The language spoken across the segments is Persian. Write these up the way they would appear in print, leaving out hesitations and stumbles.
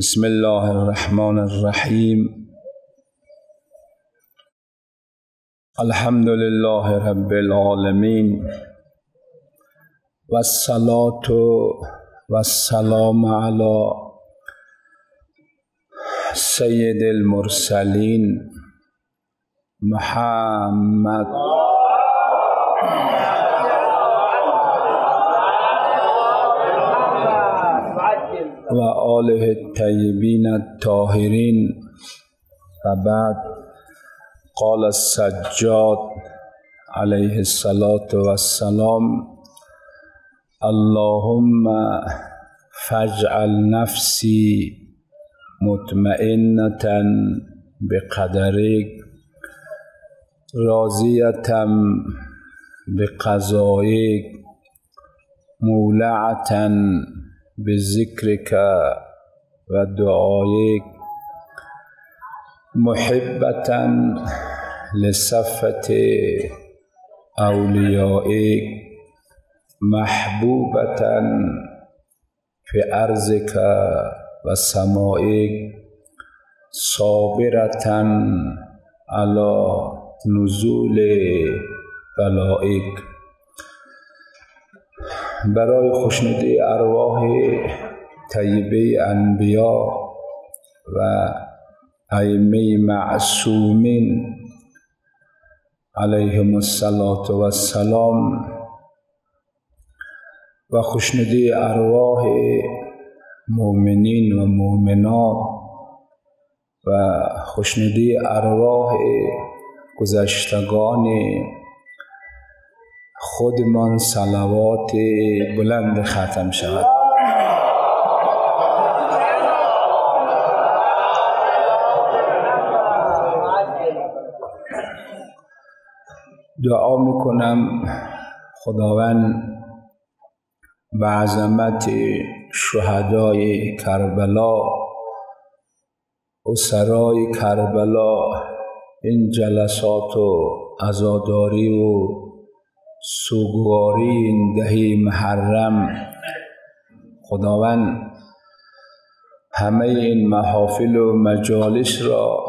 بسم الله الرحمن الرحیم. الحمد لله رب العالمین و الصلاة و السلام علی سید المرسلین محمد و آله الطیبین الطاهرین. و بعد قال السجاد علیه الصلاة والسلام: اللهم فاجعل نفسی مطمئنة بقدرک راضیة بقضایک مولعة بذکرک و دعایک محبة لصفة اولیائک محبوبة فی ارضک و سمائک صابرة علی نزول بلائک. برای خوشنودی ارواح طیبه انبیا و ائمه معصومین علیهم الصلاة والسلام و خوشنودی ارواح مؤمنین و مؤمنات و خوشنودی ارواح گذشتگان خودمان صلوات بلند ختم شود. دعا میکنم خداوند به عظمت شهدای کربلا، اسرای کربلا، این جلسات و عزاداری و سوگواری این دهه محرم، خداوند همه این محافل و مجالس را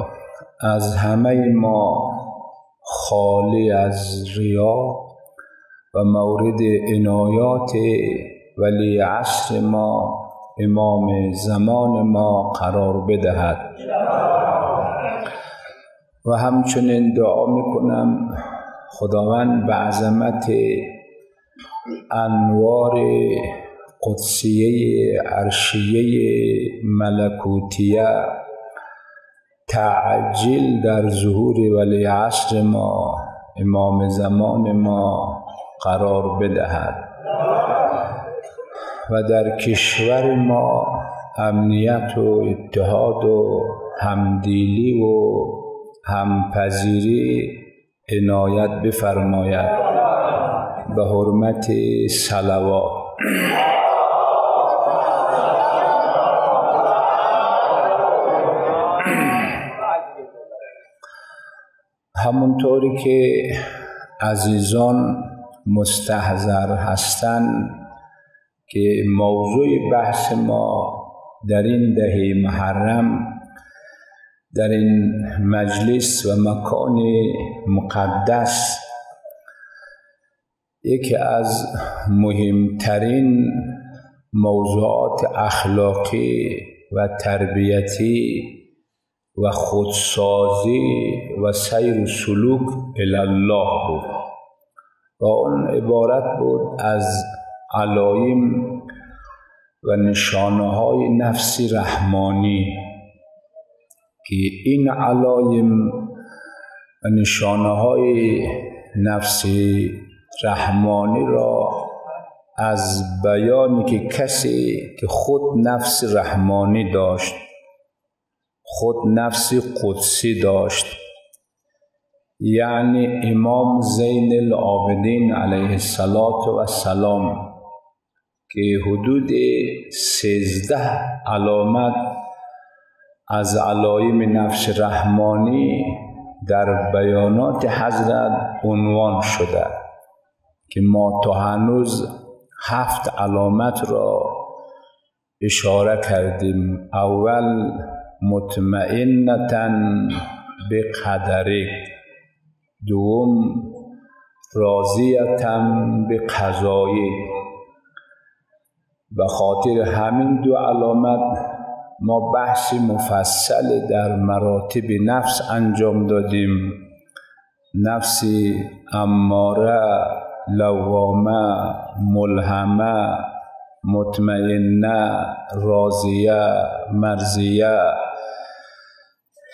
از همه ما خالی از ریا و مورد عنایات ولی عصر ما امام زمان ما قرار بدهد. و همچنین دعا میکنم خداوند به عظمت انوار قدسیه عرشیه ملکوتیه تعجیل در ظهور ولی عصر ما امام زمان ما قرار بدهد و در کشور ما امنیت و اتحاد و همدلی و همپذیری عنایت بفرماید به حرمت صلوات. همونطوری که عزیزان مستحضر هستند که موضوع بحث ما در این دهه محرم در این مجلس و مکان مقدس یکی از مهمترین موضوعات اخلاقی و تربیتی و خودسازی و سیر و سلوک الی الله بود و اون عبارت بود از علایم و نشانه های نفس رحمانی که این علایم و نشانه های نفس رحمانی را از بیانی که کسی که خود نفس رحمانی داشت، خود نفس قدسی داشت، یعنی امام زین العابدین علیه السلام که حدود 13 علامت از علایم نفس رحمانی در بیانات حضرت عنوان شده که ما تا هنوز 7 علامت را اشاره کردیم. اول مطمئنتن به قدره، دوم راضیتن به قضایی. به خاطر همین دو علامت ما بحث مفصل در مراتب نفس انجام دادیم. نفس اماره، لوامه، ملهمه، مطمئنه، راضیه، مرضیه،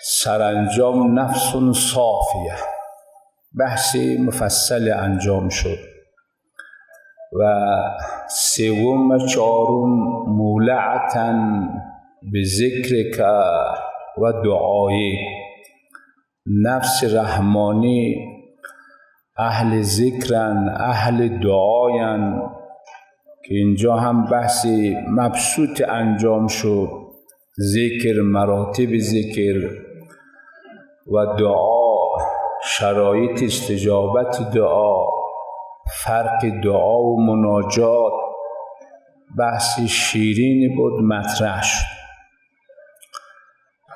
سرانجام نفس صافیه. بحث مفصل انجام شد. و سوم و چهارم مولعتن به ذکرک و دعایی. نفس رحمانی اهل ذکرن، اهل دعاین، که اینجا هم بحث مبسوط انجام شد. ذکر، مراتب ذکر و دعا، شرایط استجابت دعا، فرق دعا و مناجات، بحث شیرین بود مطرح شد.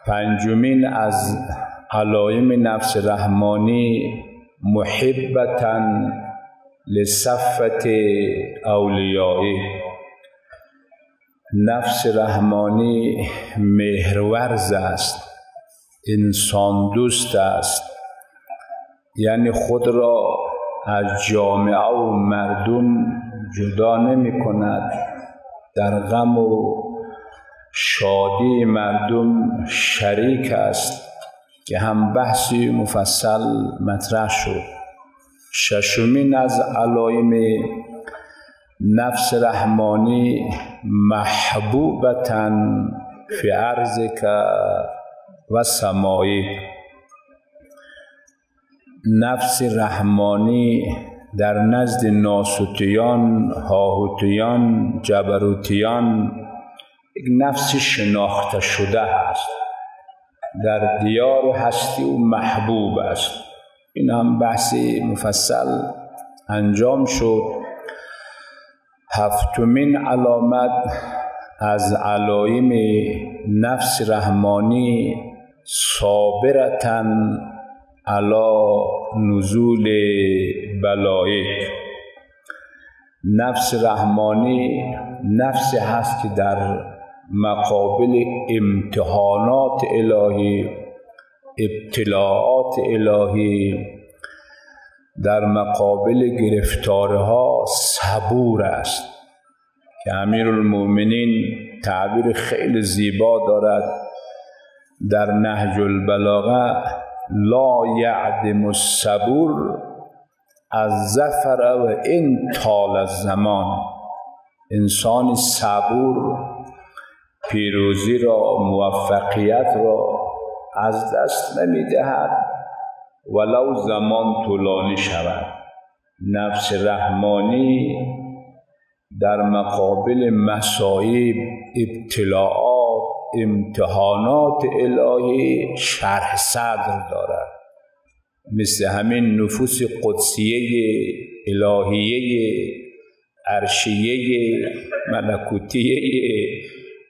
پنجمین از علائم نفس رحمانی محبتن لصفت اولیایی. نفس رحمانی مهرورز است، انسان دوست است، یعنی خود را از جامعه و مردم جدا نمی کند. در غم و شادی مردم شریک است که هم بحثی مفصل مطرح شد. ششمین از علائم نفس رحمانی محبوبتن فی ارضک و سمایی. نفس رحمانی در نزد ناسوتیان، هاهوتیان، جبروتیان یک نفس شناخته شده است، در دیار هستی و محبوب است. این هم بحث مفصل انجام شد. هفتمین علامت از علائم نفس رحمانی صابرتن علی نزول بلایک. نفس رحمانی نفس هست که در مقابل امتحانات الهی، ابتلاعات الهی، در مقابل گرفتارها صبور است، که امیرالمؤمنین تعبیر خیلی زیبا دارد در نهج البلاغه: لا یعدم الصبور از ظفر و ان طال الزمان. انسان صبور پیروزی را، موفقیت را از دست نمی دهد ولو زمان طولانی شود. نفس رحمانی در مقابل مصائب، ابتلاعات، امتحانات الهی شرح صدر دارد، مثل همین نفوس قدسیه، الهیه، عرشیه، ملکوتیه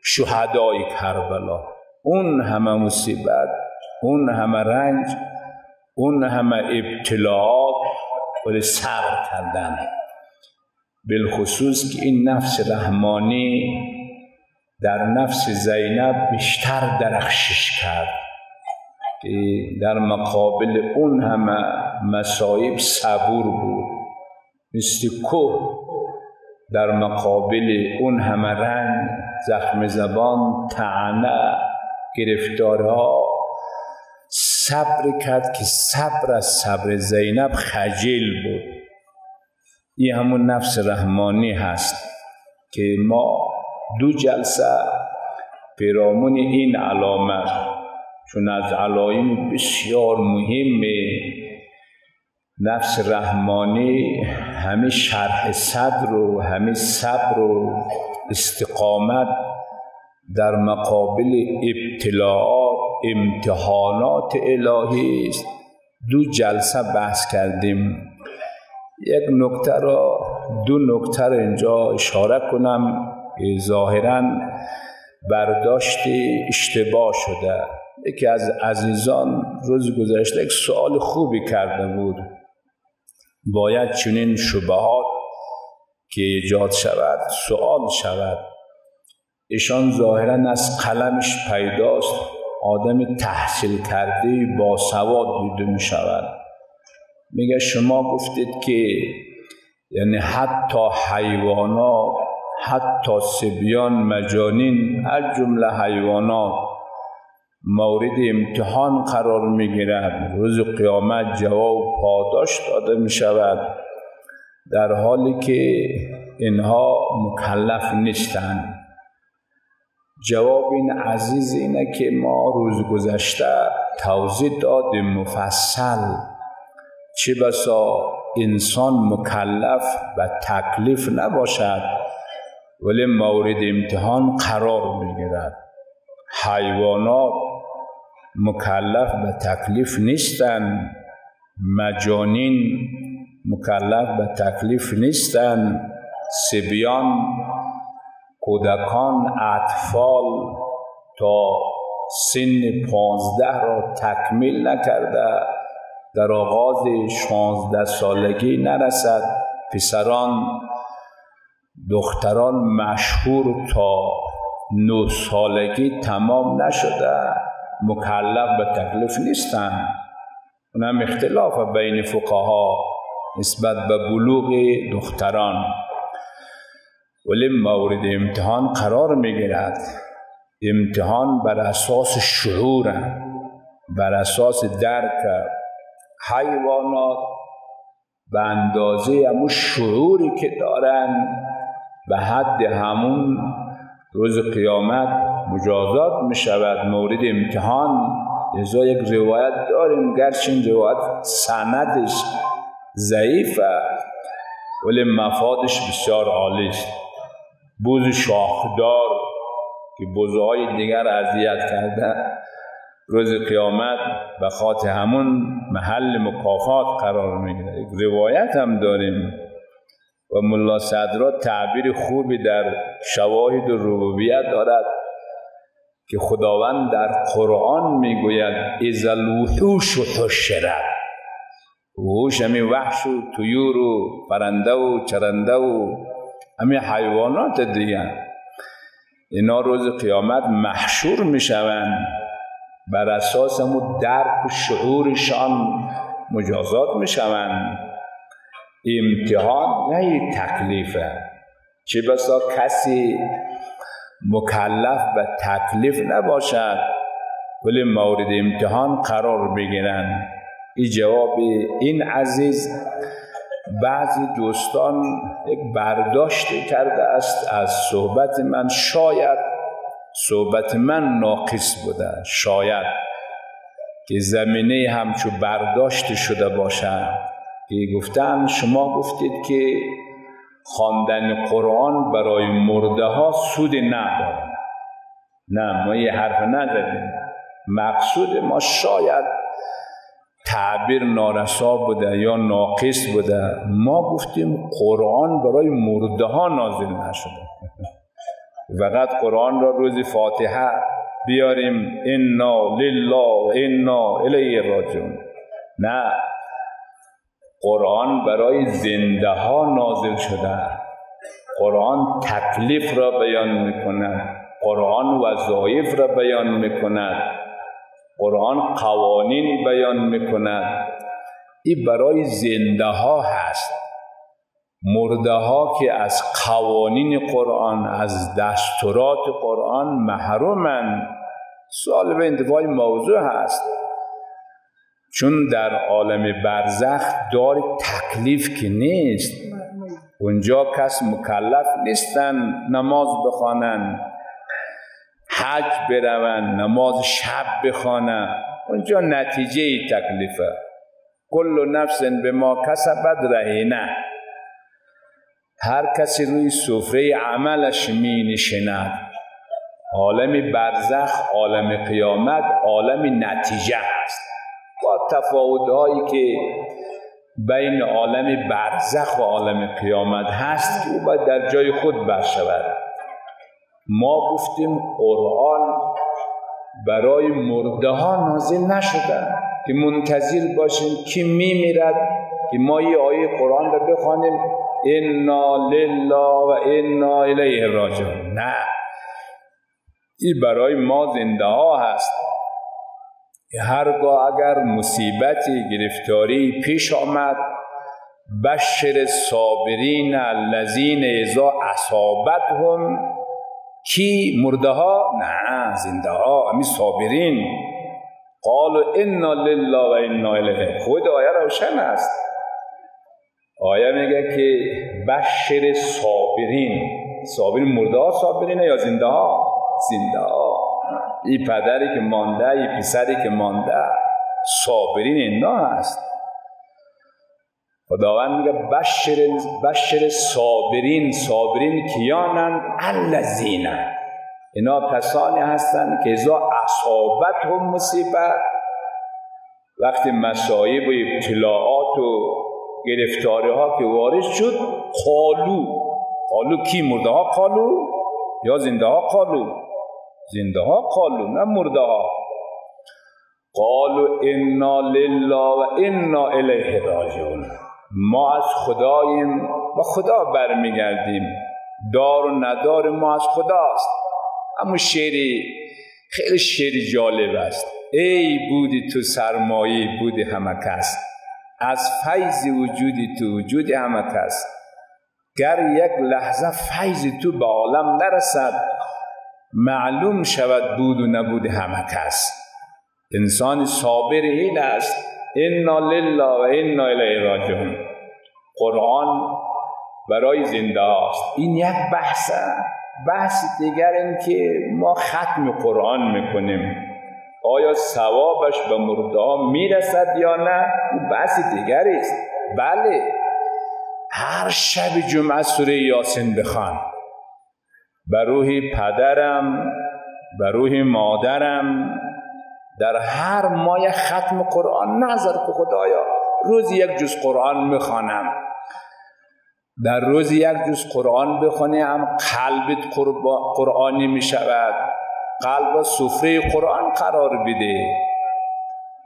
شهدای کربلا. اون همه مصیبت، اون همه رنج، اون همه ابتلاعات ولی صبر کردن. بالخصوص که این نفس رحمانی در نفس زینب بیشتر درخشش کرد که در مقابل اون همه مصائب صبور بود، مثل کوه در مقابل اون همه رنج، زخم زبان، طعنه، گرفتارها صبر کرد که صبر از صبر زینب خجل بود. این همون نفس رحمانی هست که ما 2 جلسه پیرامون این علامت، چون از علائم بسیار مهم نفس رحمانی همه شرح صدر و همه صبر و استقامت در مقابل ابتلاعات، امتحانات الهی است. 2 جلسه بحث کردیم. یک نکته را 2 نکته را اینجا اشاره کنم که ظاهراً برداشت اشتباه شده. یکی از عزیزان روز گذشته یک سوال خوبی کرده بود. باید چنین شبهات که ایجاد شود سوال شود. ایشان ظاهراً از قلمش پیداست آدم تحصیل کرده با سواد دیده می شود. میگه شما گفتید که یعنی حتی حیوانات، حتی صبیان، مجانین، از جمله حیوانات مورد امتحان قرار میگیرد. روز قیامت جواب پاداش داده می شود، در حالی که اینها مکلف نیستند. جواب این عزیز اینه که ما روز گذشته توضیح دادیم مفصل، چه بسا انسان مکلف و تکلیف نباشد ولی مورد امتحان قرار میگیرد. حیوانات مکلف و تکلیف نیستند، مجانین مکلف و تکلیف نیستند، صبیان، کودکان، اطفال تا سن 15 را تکمیل نکرده در آغاز 16 سالگی نرسد، پسران دختران مشهور تا 9 سالگی تمام نشده مکلف به تکلیف نیستند. اونم اختلاف بین فقها نسبت به بلوغ دختران، ولی مورد امتحان قرار میگیرد. امتحان بر اساس شعور، بر اساس درک. حیوانات به اندازه همون شعوری که دارن به حد همون روز قیامت مجازات می شود، مورد امتحان. لذا یک روایت داریم، گرچه این روایت سندش ضعیفه ولی مفادش بسیار عالی است. بوز شاخدار که بوزهای دیگر اذیت کرده روز قیامت به خاطر همون محل مکافات قرار میگیره. یک روایت هم داریم و ملا صدرا تعبیر خوبی در شواهد ربوبیه دارد که خداوند در قرآن میگوید اذا الوحوش حشرت. وحوش همین وحش و طیور و پرنده و چرنده و همین حیوانات دیگر، اینا روز قیامت محشور میشوند، بر اساس همون درک و شعورشان مجازات میشوند. امتحان نه تکلیفه. چه بسا کسی مکلف به تکلیف نباشد ولی مورد امتحان قرار بگیرند. این جواب این عزیز. بعضی دوستان یک برداشتی کرده است از صحبت من، شاید صحبت من ناقص بوده، شاید که زمینه همچو برداشت شده باشد که گفتم شما گفتید که خواندن قرآن برای مرده ها سود نداره. نه، ما یه حرف نزدیم. مقصود ما شاید تعبیر نارسا بوده یا ناقص بوده. ما گفتیم قرآن برای مرده ها نازل نشده. فقط قرآن را روز فاتحه بیاریم انا لله و انا الیه راجعون. نه، قرآن برای زنده ها نازل شده. قرآن تکلیف را بیان میکند، قرآن وظایف را بیان میکند، قرآن قوانین بیان میکند. این برای زنده ها هست. مرده ها که از قوانین قرآن، از دستورات قرآن محرومند. سوال به انتفاع موضوع هست، چون در عالم برزخ دار تکلیف که نیست. اونجا کس مکلف نیستن نماز بخوانن، حج بروند، نماز شب بخوانند. اونجا نتیجه تکلیفه. کل نفس بما کسبت رهینه. هر کسی روی سفره عملش می نشیند. عالم برزخ، عالم قیامت، عالم نتیجه است. با تفاوت‌هایی که بین عالم برزخ و عالم قیامت هست که او باید در جای خود برشود. ما گفتیم قرآن برای مرده ها نازل نشده که منتظر باشیم کی میمیرد که ما یه آیه قرآن رو بخوانیم انا لله و انا الیه راجعون. نه، این برای ما زنده ها هست. هرگاه اگر مصیبتی گرفتاری پیش آمد، بشر صابرین الذین اذا اصابتهم، کی؟ مرده ها؟ نه، زنده ها، همین صابرین. قالوا انا لله و انا الیه. خود آیه روشن است. آیه میگه که بشر صابرین. صابرین مرده ها صابرین یا زنده ها؟ زنده ها. این پدری که مانده، این پسری که مانده، صابرین اینا هست. خداوند میگه بشر صابرین. صابرین کیانن؟ الذین، اینا کسانی هستند که اذا اصابتهم مصیبه، وقتی مصائب و ابتلاعات و گرفتاری ها که وارد شد، قالو کی؟ مرده ها قالو یا زنده ها قالو؟ زنده ها قالو، نه مرده ها. قالو انا لله و انا الیه راجعون. ما از خداییم و خدا برمیگردیم. دار و ندار ما از خداست. اما شعری خیلی شعر جالب است. ای بودی تو سرمایه بودی همه کس، از فیض وجودی تو وجود همه کس. گر یک لحظه فیض تو به عالم نرسد، معلوم شود بود و نبود همه کس. انسان صابر این است. انا لله و انا الیه راجعون. قرآن برای زنده است. این یک بحثه. بحث دیگر این که ما ختم قرآن میکنیم، آیا ثوابش به مرده ها میرسد یا نه؟ این بحث دیگری است. بله، هر شب جمعه سوره یاسین بخوان، بر روح پدرم، بر روح مادرم، در هر ماه ختم قرآن نظر که خدایا روز یک جز قرآن میخوانم. در روز یک جز قرآن بخونیم قلبت قرآنی می شود. قلب سفره قرآن قرار بده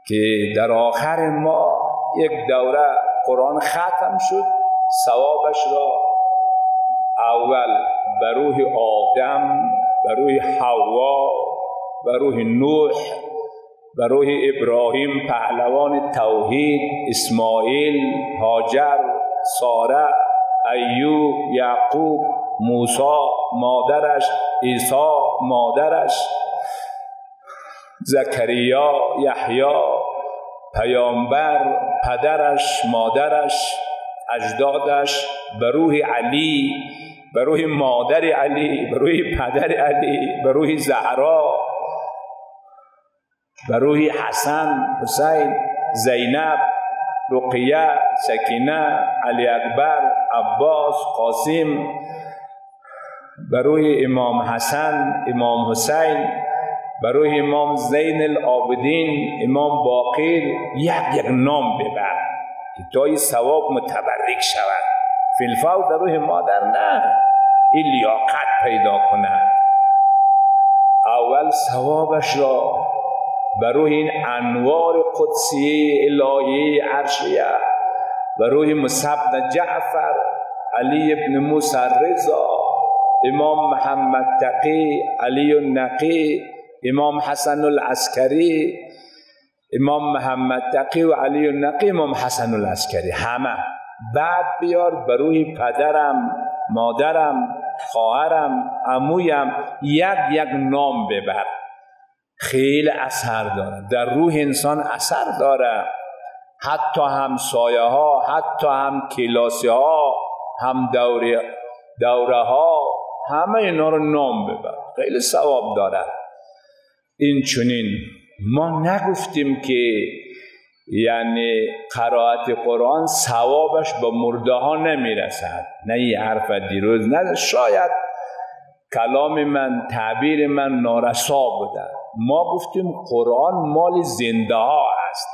که در آخر ما یک دوره قرآن ختم شد، ثوابش را اول بر روح آدم، بر روح حوا، بر روح نوح، بر روح ابراهیم پهلوان توحید، اسماعیل، هاجر، ساره، ایوب، یعقوب، موسی مادرش، عیسی مادرش، زکریا، یحیی پیامبر، پدرش، مادرش، اجدادش، بر روح علی، بر روح مادر علی، بر روح پدر علی، بر روح زهرا، بر روح حسن، حسین، زینب، رقیه، سکینه، علی اکبر، عباس، قاسم، بر روح امام حسن، امام حسین، بر روح امام زین العابدین، امام باقر. یک نام ببر که تا ثواب متبرک شود. فی الفور در روح مادر نه، این لیاقت پیدا کنه. اول ثوابش را بر روح این انوار قدسیه الهی عرشیه، بر روح مصعب بن جعفر، علی ابن موسی رضا، امام محمد تقی، علی النقی، امام حسن العسکری، امام محمد تقی و علی النقی، امام حسن العسکری. همه بعد بیار بر روح پدرم، مادرم، خواهرم، عمویم، یک نام ببر. خیلی اثر داره، در روح انسان اثر داره. حتی همسایه ها، حتی هم کلاسی ها، هم دوره ها، همه اینا رو نام ببر، خیلی ثواب داره. این چنین ما نگفتیم که یعنی قرائت قرآن ثوابش به مرده ها نمیرسد، نه این حرف دیروز نه، شاید کلام من، تعبیر من نارسا بوده. ما گفتیم قرآن مال زنده ها است،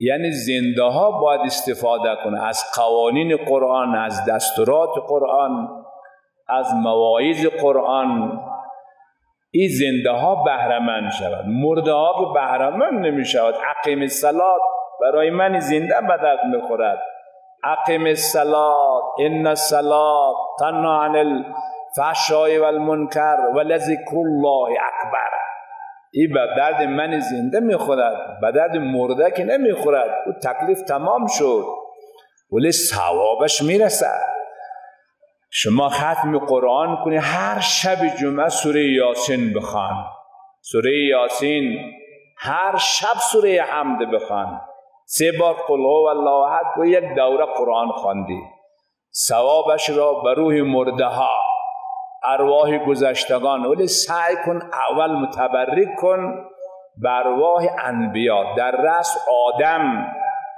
یعنی زنده ها باید استفاده کنه از قوانین قرآن، از دستورات قرآن. از مواعظ قرآن این زنده ها بهره مند شود، مرده ها که بهره مند نمی شود. اقیم الصلاة برای من زنده به درد میخورد. اقیم الصلاة ان الصلاة تنهی عن الفحشاء والمنکر ولذکر الله اکبر. این به درد من زنده میخورد، به درد مرده که نمیخورد. او تکلیف تمام شد ولی ثوابش میرسد. شما ختم قرآن کنی، هر شب جمعه سوره یاسین بخوان، سوره یاسین، هر شب سوره حمد بخوان، 3 بار قل هو الله احد و 1 دوره قرآن خواندی، ثوابش را به روح مرده ها، ارواح گذشتگان. ولی سعی کن اول متبرک کن به ارواح انبیا. در رأس آدم،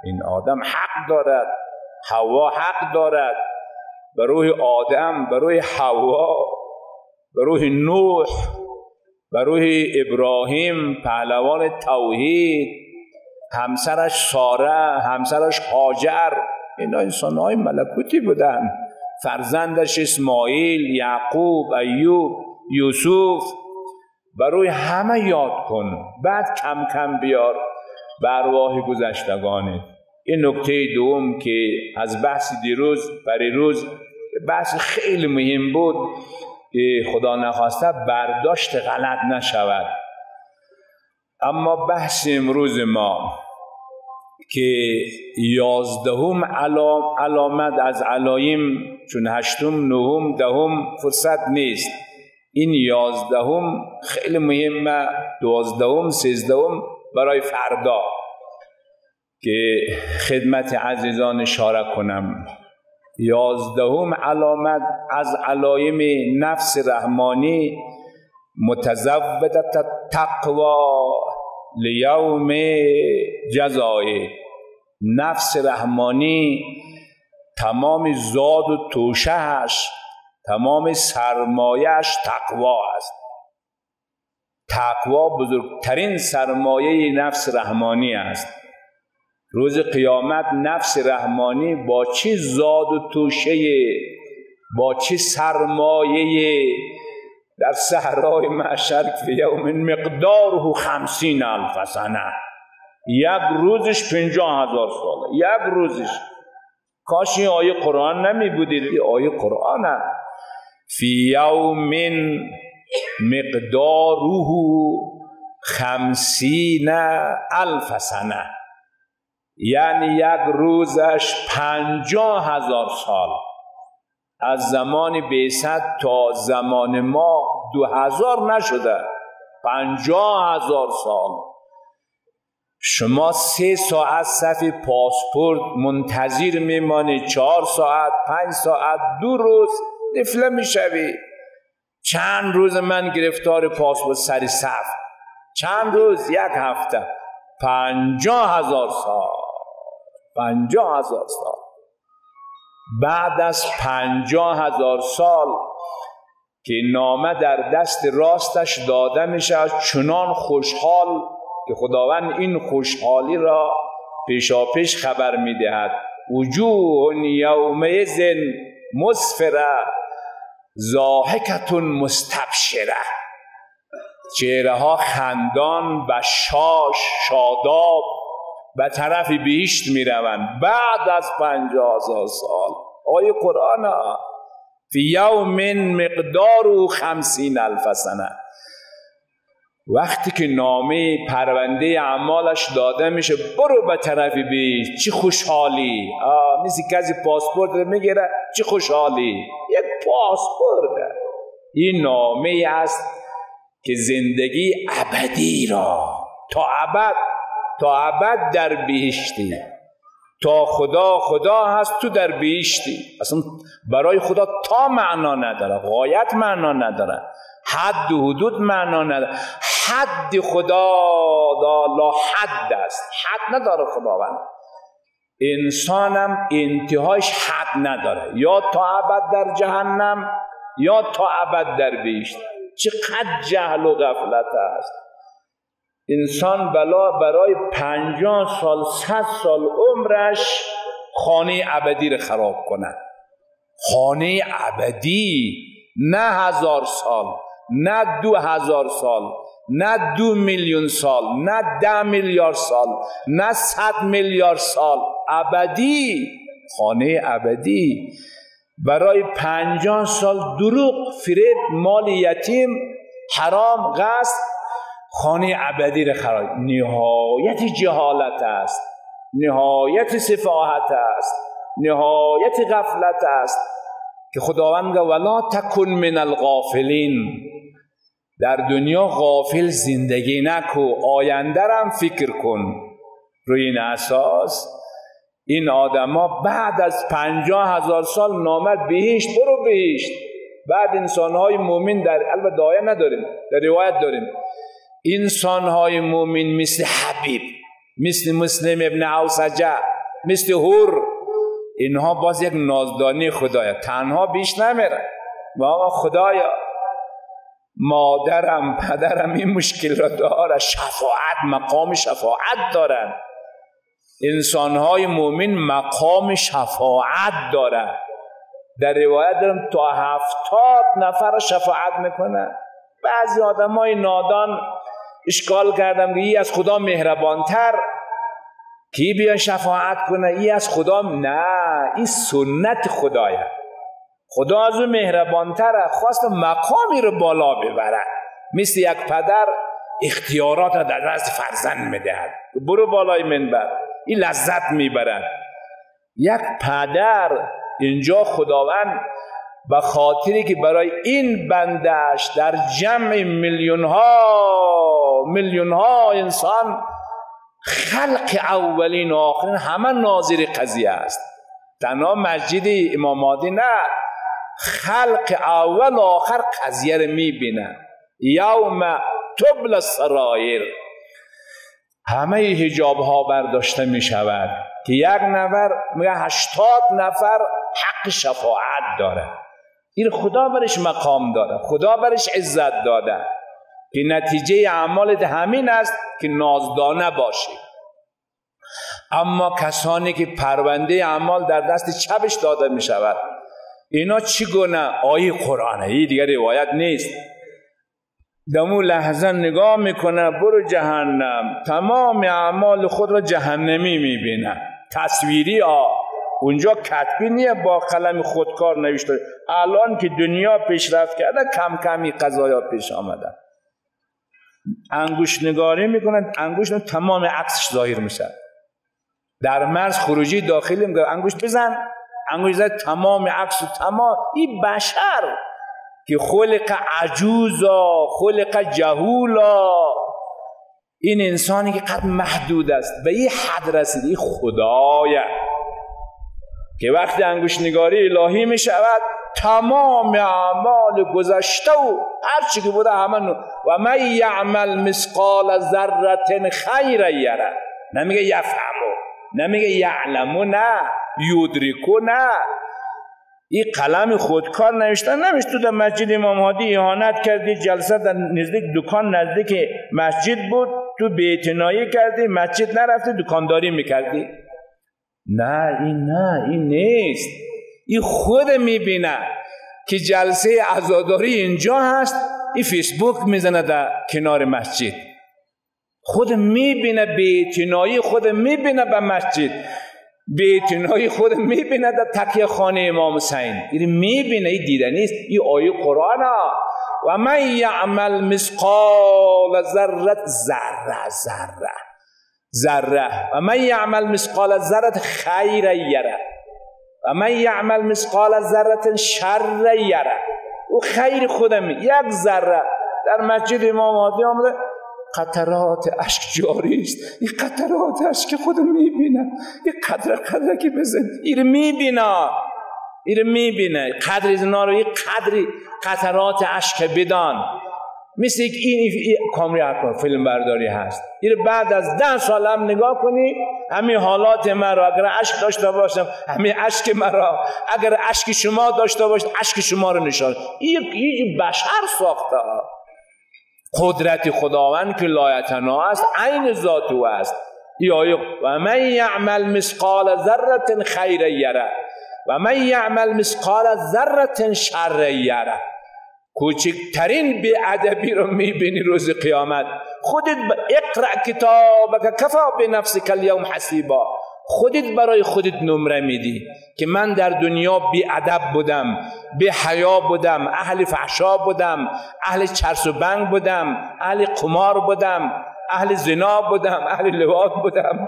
این آدم حق دارد، حوا حق دارد، به روح آدم، به روح حوا، به روح نوح، به روح ابراهیم پهلوان توحید، همسرش ساره، همسرش هاجر، اینا انسان‌های ملکوتی بودن، فرزندش اسماعیل، یعقوب، ایوب، یوسف. به روی همه یاد کن، بعد کم کم بیار به ارواح گذشتگانه. این نکته دوم که از بحث دیروز پریروز، بحث خیلی مهم بود که خدا نخواسته برداشت غلط نشود. اما بحث امروز ما که 11 علامت از علایم، چون 8، 9، 10 فرصت نیست، این 11 خیلی مهمه، 12، 13 برای فردا که خدمت عزیزان اشاره کنم. 11 علامت از علایم نفس رحمانی، متزودت تقوا لیوم جزای. نفس رحمانی تمام زاد و توشهش، تمام سرمایهش تقوا است. تقوا بزرگترین سرمایه نفس رحمانی است. روز قیامت نفس رحمانی با چه زاد و توشه، با چه سرمایه در صحرای محشر فی یوم مقداره 50,000 سنه، 1 روزش 50,000 ساله، 1 روزش. کاش این آیه قرآن نمی بودید، این آیه قرآنه. فی یوم مقداره 50,000 سنه، یعنی 1 روزش 50,000 سال. از زمان بعثت تا زمان ما 2000 نشده، 50,000 سال. شما 3 ساعت صف پاسپورت منتظر میمانی، 4 ساعت، 5 ساعت، 2 روز نفله میشوی. چند روز من گرفتار پاسپورت سر صف، چند روز، 1 هفته، 50,000 سال، 50,000 سال. بعد از 50,000 سال که نامه در دست راستش داده میشه، چنان خوشحال که خداوند این خوشحالی را پیشاپیش خبر میدهد. وجوه یومئذ مسفره ضاحکة مستبشره. چهره ها خندان، بشاش، شاداب به طرف بهشت می روند بعد از 50,000 سال. آیه قرآن فی یوم مقداره 50,000 سنه. وقتی که نامه پرونده اعمالش داده میشه، برو به طرف بهشت، چه خوشحالی. مثل کسی پاسپورت رو میگیره، چه خوشحالی، یک پاسپورت. این نامه است که زندگی ابدی را تا ابد در بهشتی. تا خدا هست تو در بهشتی. اصلا برای خدا تا معنا نداره، غایت معنا نداره، حد و حدود معنا نداره. حد خدا لا حد است، حد نداره خداوند. انسانم انتهایش حد نداره، یا تا ابد در جهنم یا تا ابد در بهشت. چقدر جهل و غفلت است. انسان برای 50 سال 100 سال عمرش خانه ابدی رو خراب کنه. خانه ابدی نه 1000 سال، نه 2000 سال، نه 2 میلیون سال، نه 10 میلیارد سال، نه 100 میلیارد سال، ابدی، خانه ابدی. برای 50 سال دروغ، فریب، مال یتیم، حرام، غصب، خانه ابدی را خراب. نهایت جهالت است، نهایت سفاهت است، نهایت غفلت است که خداوند میگه ولا تکن من الغافلین. در دنیا غافل زندگی نکو، آینده رم فکر کن. روی این اساس این آدما بعد از 50,000 سال نامد بهشت، برو بهشت. بعد انسانهای مومن، در البته آیه نداریم، در روایت داریم، انسانهای مومن مثل حبیب، مثل مسلم ابن عوسجه، مثل هور، اینها باز یک نازدانی خدایا، تنها بیش نمیره. و خدایا مادرم پدرم این مشکل را داره، شفاعت، مقام شفاعت دارن. انسانهای مومن مقام شفاعت داره. در روایت دارم تا 70 نفر شفاعت میکنه. بعضی آدمای نادان اشکال کردم که ای از خدا مهربانتر، کی بیا شفاعت کنه؟ ای از خدا؟ نه، این سنت خدایه. خدا از اون مهربانتره، خواست مقامی رو بالا ببره. مثل یک پدر اختیارات را در دست فرزند میدهد، برو بالای منبر، این لذت میبرد. یک پدر اینجا خداوند به خاطری که برای این بندش در جمع میلیون ها انسان، خلق اولین و آخرین همه ناظر قضیه است. تنها مسجد امام مهدی نه، خلق اول و آخر قضیه رو میبینن. یوم تبلی السرائر، همه حجاب ها برداشته می شود که یک نفر میگه 80 نفر حق شفاعت داره. این خدا برش مقام داره، خدا برش عزت داده که نتیجه اعمالت همین است که نازدانه باشی. اما کسانی که پرونده اعمال در دست چپش داده می شود، اینا چی گونه؟ آیه قرآنه، این دیگر روایت نیست. دمو لحظه نگاه میکنه، برو جهنم، تمام اعمال خود را جهنمی میبینه. تصویری اونجا کتبی نیه با قلم خودکار نوشته. الان که دنیا پیشرفت کرده کم کمی قضایا پیش آمده، انگوش نگاری میکنن، انگوش تمام عکسش ظاهر میشه. در مرز خروجی داخلی میگه انگوش بزن، انگوش زد، تمام عکس و تمام. این بشر که خلق عجوزا، خلق جهولا، این انسانی که قد محدود است، به این حد رسیده. خدایه که وقتی انگوش نگاری الهی می شود، تمام اعمال گذشته و هر چی که بوده همه و من یعمل مثقال ذره خیر یره. نمیگه یفهمو، نمیگه یعلمو، نه یدرکو، نه. این قلم خودکار نوشت تو در مسجد امام مهدی اهانت کردی، جلسه در نزدیک دکان نزدیک مسجد بود، تو بی‌اعتنایی کردی، مسجد نرفتی، دکانداری میکردی. نه این نیست. این خود میبینه که جلسه عزاداری اینجا هست، این فیسبوک میزنه در کنار مسجد. خود میبینه بی‌اعتنایی، خود میبینه به مسجد، بی‌اعتنایی خود میبینه در تکیه خانه امام حسین. این میبینه، این دیده نیست. این آیه قرآن و من یعمل مثقال ذره و من یعمل مثقال ذره خیر یره و من یعمل مثقال ذره شر یره. او خیر خودم یک ذره در مسجد امام مهدی آمده، قطرات اشک جاری است. این قطرات اشک خودم میبینه، این قدره که بزن، این میبینه قدر اینا رو، این قدری قطرات اشک بدان. مثل این کامری اکبر فیلم برداری هست. این بعد از 10 سال هم نگاه کنی، همین حالات مرا اگر اشک داشته باشم، همین اشک مرا، اگر اشک شما داشته باشد اشک شما رو نشان. این بشر ساخته. قدرت خداوند که لایتنا است، عین ذات او است. و من یعمل مثقال ذره خیر یره و من یعمل مثقال ذره شر یره. کوچکترین بی‌ادبی رو میبینی روز قیامت. خودت اقرأ کتابک کفا بنفسک الیوم حسیبا، خودت برای خودت نمره میدی که من در دنیا بی‌ادب بودم، بی حیا بودم، اهل فحشا بودم، اهل چرس و بنگ بودم، اهل قمار بودم، اهل زنا بودم، اهل لواط بودم،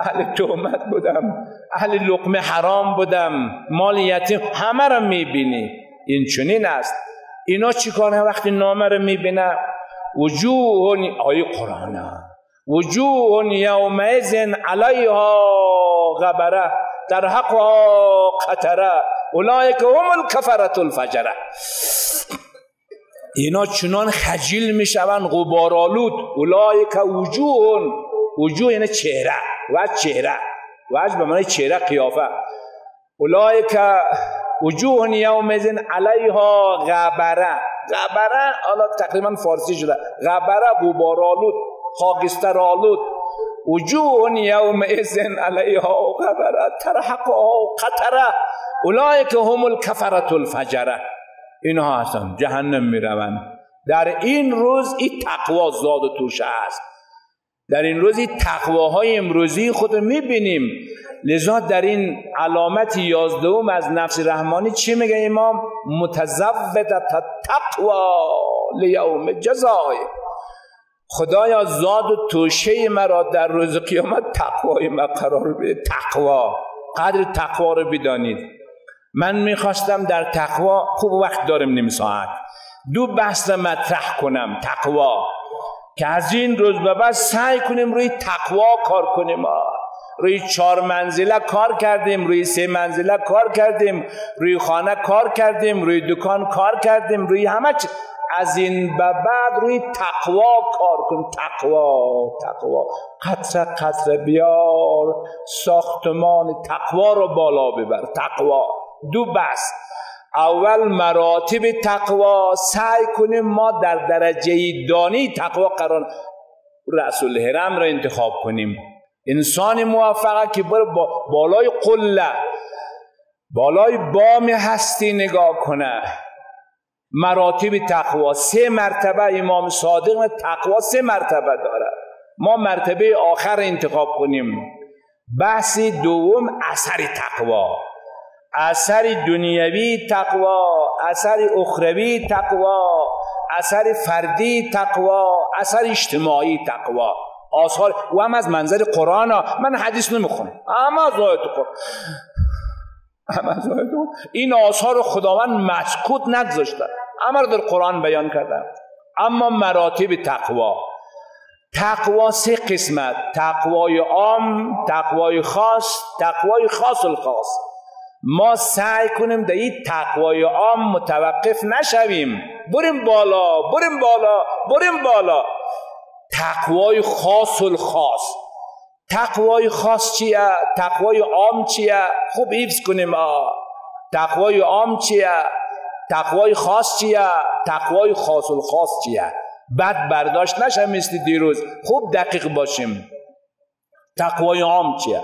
اهل تهمت بودم، اهل لقمه حرام بودم، مال یتیم. همه رو میبینی. این چنین است. اینا چی کنه وقتی نامه رو میبینه؟ وجوه، آیه قرآن، وجوه یومئذ علیها غبره ترهقها قتره اولئک هم الکفرة الفجره. اینا چنان خجل میشوند، غبارآلود. اولئک وجوه یعنی چهره، چهره، وجه به معنی چهره، قیافه. اولئک وجوه یومئذ علیها غبره. غبره حالا تقریبا فارسی شده، غبره غبارآلود، خاکسترآلود. وجوه یومئذ علیها غبره ترهقها قتره اولئک هم الکفرة الفجره. اینها هستن جهنم میروند. در این روز این تقوا زاد و توشه است. در این روز این تقواهای امروزی خود میبینیم. لذا در این علامت 11 از نفس رحمانی چی میگه امام؟ متزودة التقوا لیوم جزای. خدایا زاد و توشه مرا در روز قیامت تقوای ما قرار بده. تقوا، قدر تقوا رو بدانید. من میخواستم در تقوا، خوب وقت دارم نیم ساعت، 2 بحث را مطرح کنم. تقوا که از این روز به بعد سعی کنیم روی تقوا کار کنیم. روی 4 منزله کار کردیم، روی 3 منزله کار کردیم، روی خانه کار کردیم، روی دکان کار کردیم، روی همه چی. از این به بعد روی تقوا کار کن. تقوا قطره قطره بیار ساختمان تقوا رو بالا ببر. تقوا 2 بحث. اول مراتب تقوا، سعی کنیم ما در درجه دانی تقوا قرار رأس الهرم را انتخاب کنیم. انسان موفقه که بره بالای قله، بالای بام هستی نگاه کنه. مراتب تقوا 3 مرتبه. امام صادق تقوا 3 مرتبه داره. ما مرتبه آخر انتخاب کنیم. بحث دوم اثر تقوا، اثر دنیوی تقوا، اثر اخروی تقوا، اثر فردی تقوا، اثر اجتماعی تقوا. آثار و هم از منظر قرآن. من حدیث نمیخونم، اما از آیات قرآن، این آثار خداوند مسکوت نگذاشته، اما در قرآن بیان کرده. اما مراتب تقوا 3 قسمت: تقوای عام، تقوای خاص، تقوای خاص الخاص. ما سعی کنیم در این تقوای عام متوقف نشویم، بریم بالا بریم بالا بریم بالا. تقوای خاص الخاص. تقوای خاص چیه؟ تقوای عام چیه؟ خوب حفظ کنیم. تقوای عام چیه؟ تقوای خاص چیه؟ تقوای خاص الخاص چیه؟ بد برداشت نشه مثل دیروز، خوب دقیق باشیم. تقوای عام چیه؟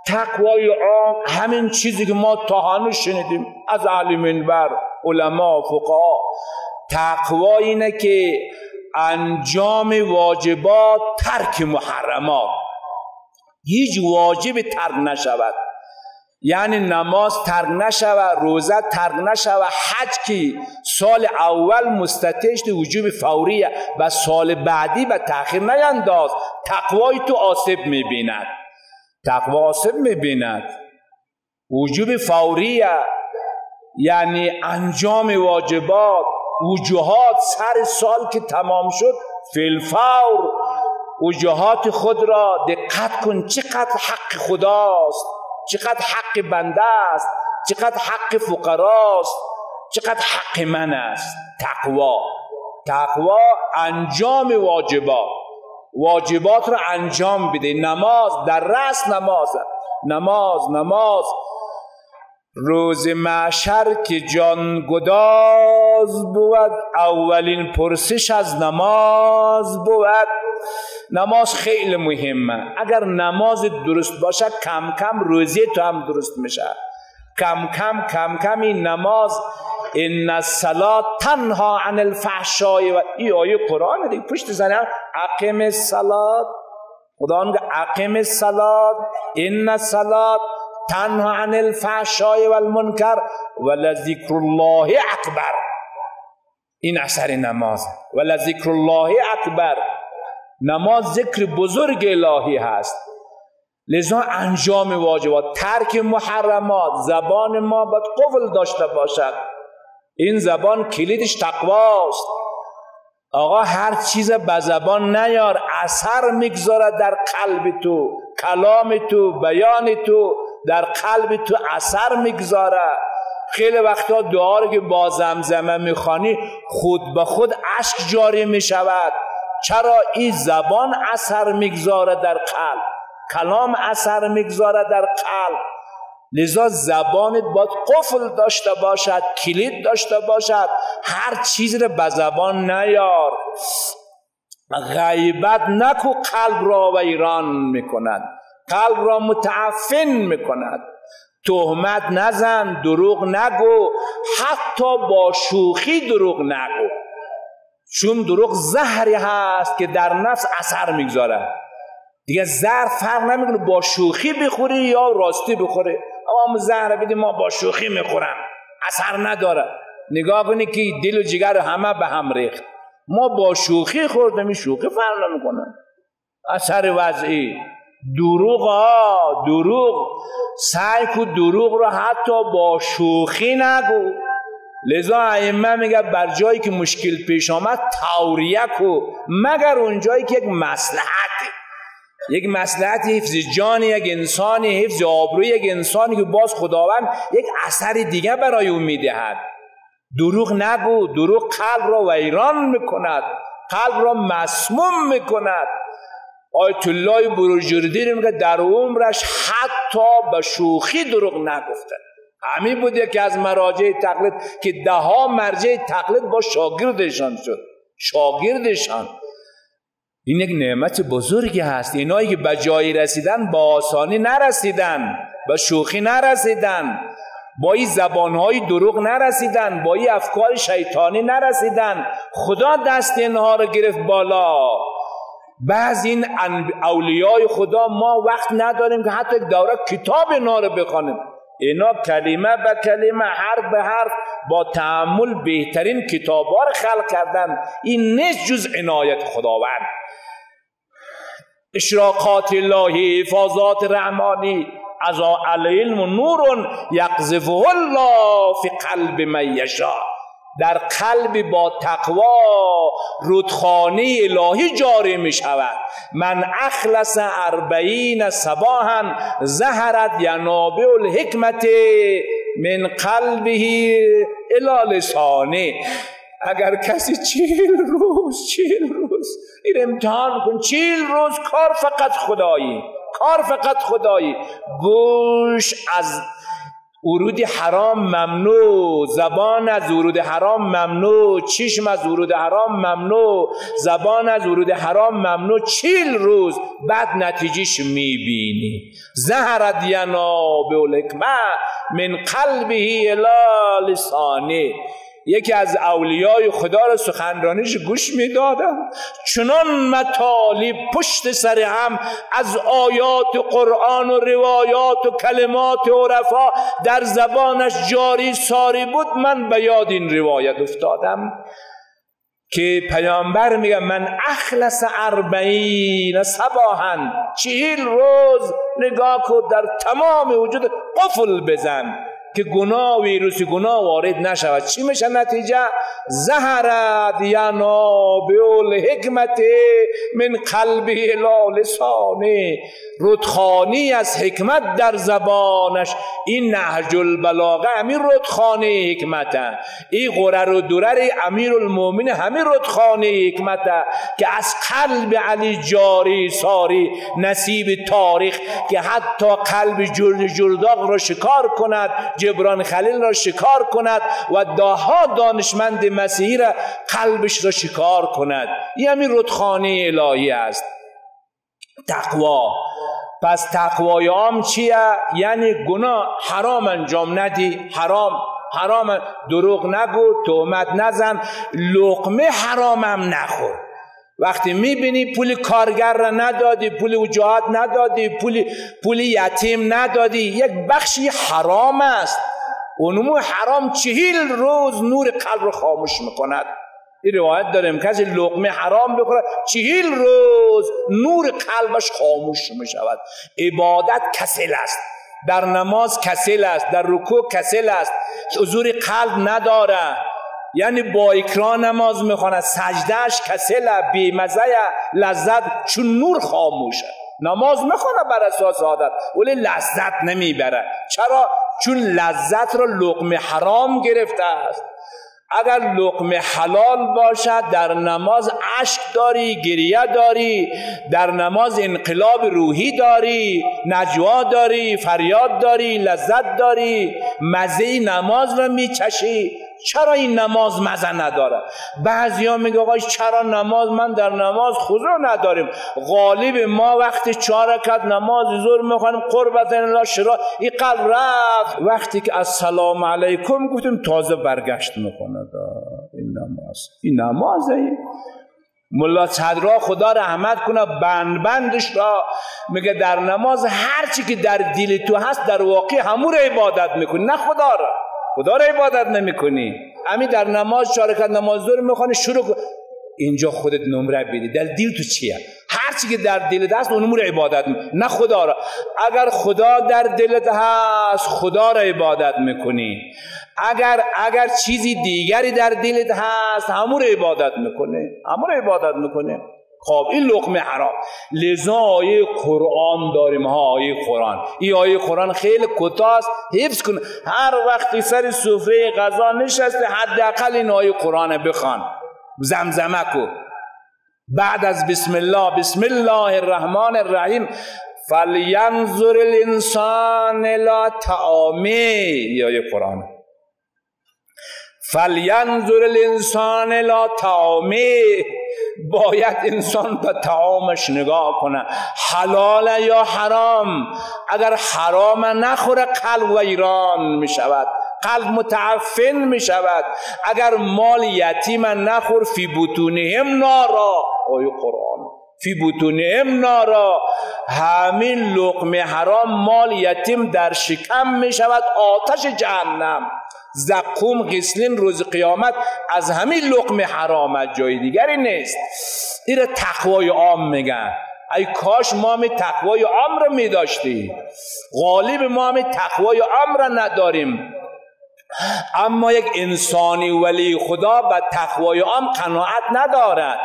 تقوای عام همین چیزی که ما تا هنوز شنیدیم از اهل منبر، علما، فقها. تقوا اینه که انجام واجبات، ترک محرمات، هیچ واجب ترک نشود. یعنی نماز ترک نشود، روزه ترک نشود، حج که سال اول مستطیعش وجوب فوریه و سال بعدی به تأخیر نینداز. تقوای تو آسیب میبیند. تقوا آسیب میبیند. وجوب فوریه یعنی انجام واجبات، وجوهات سر سال که تمام شد فی الفور وجوهات خود را دقت کن. چقدر حق خداست، چقدر حق بنده است، چقدر حق فقراست، چقدر حق من است. تقوا انجام واجبات را انجام بده. نماز در رأس نماز روز محشر که جان گداز بود، اولین پرسش از نماز بود. نماز خیلی مهمه. اگر نماز درست باشه کم کم روزی تو هم درست میشه. کم کم این نماز ان الصلاة تنها عن الفحشاء و این آیه قرآن دیگه پشت سر اقیم الصلاة، خدا میگه اقیم الصلاة ان الصلاة تنها عن الفحشاء والمنکر ولذکر الله اکبر. این اثر نماز. ولذکر الله اکبر، نماز ذکر بزرگ الهی هست، لذا انجام واجبات، ترک محرمات. زبان ما باید قفل داشته باشد. این زبان کلیدش تقواست. آقا هر چیز به زبان نیار، اثر میگذاره در قلب تو، کلام تو، بیان تو در قلب تو اثر میگذاره. خیلی وقتا دعا رو که با زمزمه میخوانی خود به خود اشک جاری میشود. چرا؟ این زبان اثر میگذاره در قلب، کلام اثر میگذاره در قلب. لذا زبانت باید قفل داشته باشد، کلید داشته باشد. هر چیز رو به زبان نیار. غیبت نکو، قلب را ویران میکند، قلب را متعفن میکند. تهمت نزن، دروغ نگو، حتی با شوخی دروغ نگو، چون دروغ زهری هست که در نفس اثر میگذاره. دیگه زهر فرق نمیکنه با شوخی بخوری یا راستی بخوری. اما زهر بدی ما با شوخی میخورم، اثر نداره. نگاه کنی که دل و جگر همه به هم ریخت. ما با شوخی خوردم، این شوخی فرق نمیکنه، اثر وضعی. دروغ سعی کو دروغ رو حتی با شوخی نگو. لذا ائمه میگه بر جایی که مشکل پیش آمد توریه کو، مگر اون جایی که یک مصلحت حفظ جان یک انسانی، حفظ آبروی یک انسانی که باز خداوند یک اثر دیگه برای اون میدهد. دروغ نگو، دروغ قلب را ویران میکند، قلب را مسموم میکند. آیت الله بروجردی میگه در عمرش حتی به شوخی دروغ نگفته. همین بوده که از مراجع تقلید که 10 مرجع تقلید با شاگردشان شد. شاگردشان این یک نعمت بزرگی هست. اینایی که به جایی رسیدن با آسانی نرسیدن، به شوخی نرسیدن، با این زبانهای دروغ نرسیدن، با این افکار شیطانی نرسیدن. خدا دست اینها رو گرفت بالا. بعض این اولیای خدا ما وقت نداریم که حتی یک دوره کتاب اینا رو بخوانیم. اینا کلمه به کلمه، حرف به حرف با تأمل بهترین کتاب‌ها رو خلق کردن. این نیست جز عنایت خداوند. اشراقات الهی، افاضات رحمانی، از العلم نور یقذفه الله فی قلب من یشاء. در قلب با تقوا رودخانه الهی جاری می شود. من اخلص 40 صباحا ظهرت ینابع الحکمت من قلبه الی لسانه. اگر کسی 40 روز این امتحان کن، 40 روز کار فقط خدایی، گوش از ورود حرام ممنوع، زبان از ورود حرام ممنوع، چشم از ورود حرام ممنوع، زبان از ورود حرام ممنوع. 40 روز بعد نتیجهش میبینی. ظهرت ینابع الحکمة من قلبه الی لسانه. یکی از اولیای خدا رو سخنرانیش گوش میدادم، چنان مطالب پشت سر هم از آیات قرآن و روایات و کلمات عرفا در زبانش جاری ساری بود. من به یاد این روایت افتادم که پیامبر میگه من اخلص 40 صباحا، 40 روز نگاه کن در تمام وجود قفل بزن که گناه و ویروس گناه وارد نشود. چی میشه نتیجه؟ ظهرت ینابع الحکمت من قلبه الی لسانه. رودخانه از حکمت در زبانش. این نهج البلاغه همین رودخانه حکمته. این غرر و درر امیرالمومنین همین رودخانه حکمته که از قلب علی جاری ساری نصیب تاریخ که حتی قلب جرداغ را شکار کند، جبران خلیل را شکار کند و داها دانشمند مسیحی را قلبش را شکار کند. این همین رودخانه الهی است. تقوا. پس تقوای عام چیه؟ یعنی گناه حرام انجام ندی. حرام حرام، دروغ نگو، تهمت نزن، لقمه حرامم نخور. وقتی میبینی پول کارگر را ندادی، پول وجاهت ندادی، پول یتیم ندادی، یک بخشی حرام است. اونمو حرام 40 روز نور قلب رو خاموش میکند. این روایت داریم کسی لقمه حرام بخوره 40 روز نور قلبش خاموش میشود. عبادت کسل است، در نماز کسل است، در رکوع کسل است، حضور قلب نداره، یعنی با اکراه نماز میخونه، سجدهش کسله، بیمزه، لذت، چون نور خاموشه. نماز میخونه بر اساس عادت ولی لذت نمیبره. چرا؟ چون لذت رو لقمه حرام گرفته است. اگر لقمه حلال باشد در نماز اشک داری، گریه داری، در نماز انقلاب روحی داری، نجوا داری، فریاد داری، لذت داری، مزه نماز رو میچشی. چرا این نماز مزه نداره؟ بعضیا میگه آقا چرا نماز، من در نماز خضوع نداریم. غالب ما وقتی 4 رکعت نماز ظهر میخوانیم قربت الله شرا، این قلب رفت، وقتی که السلام علیکم گفتیم تازه برگشت میکنه. این نمازه. ملا صدرا خدا رحمت کنه بندش را میگه در نماز هر چی که در دل تو هست در واقع همون رو عبادت میکنی، نه خدا را عبادت نمیکنی. همین در نماز 4 رکعت نماز ظهر میخوانی، شروع اینجا خودت نمره بدی در دل تو چیه، هر چی که در دلت هست اون رو عبادت نه خدا را. اگر خدا در دلت هست خدا را عبادت میکنی، اگر چیزی دیگری در دلت هست همون رو عبادت میکنه. خب این لقمه حرام. لذا آیه قرآن داریم آیه قرآن. این آیه قرآن خیلی کوتاه است، حفظ کن. هر وقتی سر سفره غذا نشسته حداقل این آیه قرآن بخوان، زمزمه کو. بعد از بسم الله الرحمن الرحیم فلینظر الانسان الی طعامه. یا آیه قرآن فلینظر الانسان الی طعامه، باید انسان به طعامش نگاه کنه، حلال یا حرام. اگر حرام نخوره قلب ویران می شود، قلب متعفن می شود. اگر مال یتیم نخور فی بطونهم نارا، آیه قرآن فی بطونهم نارا، همین لقمه حرام مال یتیم در شکم می شود آتش جهنم. زقوم غسلین روز قیامت از همین لقمه حرام، جای دیگری نیست. این را تقوای عام میگن. ای کاش ما می تقوای عام را می داشتی. غالب ما می تقوای عام را نداریم. اما یک انسانی ولی خدا به تقوای عام قناعت ندارد.